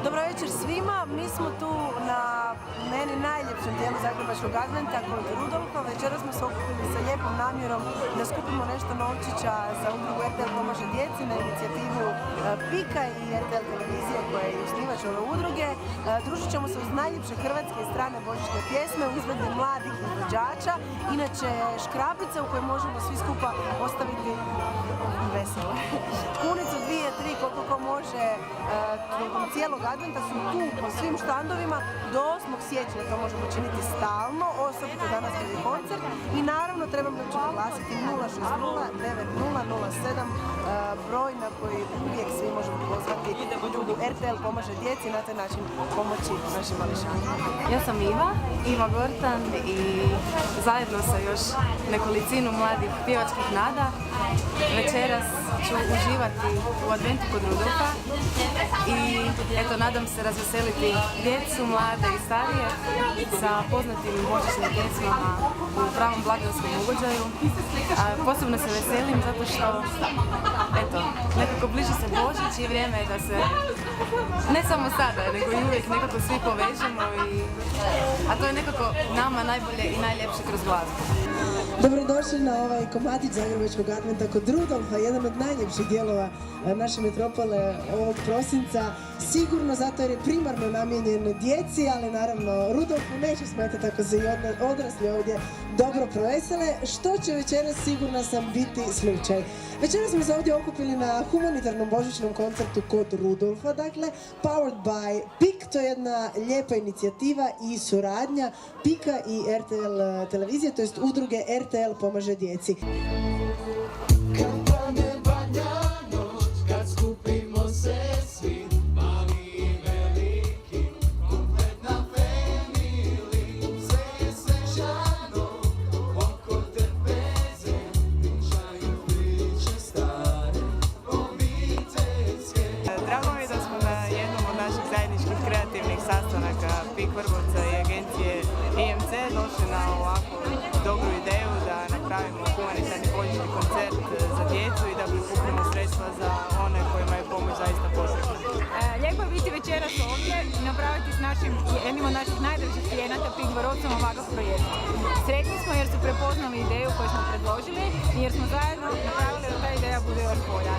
Dobro večer svima, mi smo tu na meni najljepšem dijelu Zagrebačkog adventa kod Rudolfa. Večera smo se okupili sa lijepom namjerom da skupimo nešto novčića za udrugu RTL pomaže djeci na inicijativu PIK-a i RTL televizije koja je osnivač ove udruge. Družit ćemo se uz najljepše hrvatske i strane božićne pjesme u izvedbi mladih izvođača. Inače škrapice u koje možemo svi skupa ostaviti veselo. Kunicu, 2, 3, koliko ko može tokom cijelog adventa su tu po svim štandovima do 8. siječnja, to možemo činiti stalno, osobito danas kad je koncert. I naravno trebam da ću naglasiti 060 9007 broj na koji uvijek svi možemo pozvati udrugu RTL pomaže djeci na taj način pomoći našim mališanima. Ja sam Iva Gortan i zajedno sa još nekolicinu mladih pjevačkih nada večeras ću uživati u adventu kod Rudolfa i eto, nadam se razveseliti djecu, mlade i starije sa poznatim božićnim pjesmama u pravom blagdanskom ugođaju. Posebno se veselim zato što eto, nekako bliži se Božić i vrijeme je da se ne samo sada, nego i uvijek nekako svi povežemo a to je nekako nama najbolje i najljepše kroz glazbu. Dobrodošli na ovaj komadić Zagrebačkog adventa kod Rudolfa, jedan od najljepših dijelova naše metropole ovog prosinca. Sigurno zato jer je primarno namijenjen djeci, ali naravno Rudolfu neće smetati ako se i odrasli ovdje dobro provesele, što će večeras sigurna sam biti slučaj. Večeras smo se ovdje okupili na humanitarnom božićnom koncertu kod Rudolfa, dakle powered by PIK, to je jedna lijepa inicijativa i suradnja PIK-a i RTL televizije, to jest udruge RTL pomaže djeci. Sastanaka PIK Vrbovca i agencije IMC došli na ovako dobru ideju da napravimo humanitarni božićni koncert za djecu i da prikupimo sredstva za one kojima je pomoć zaista potrebna. Lijepo je biti večeras ovdje i napraviti s jednim od naših najdražih klijenata PIK Vrbovcom ovakav projekt. Sretni smo jer su prepoznali ideju koju smo predložili i jer smo zajedno napravili da ta ideja bude još bolja.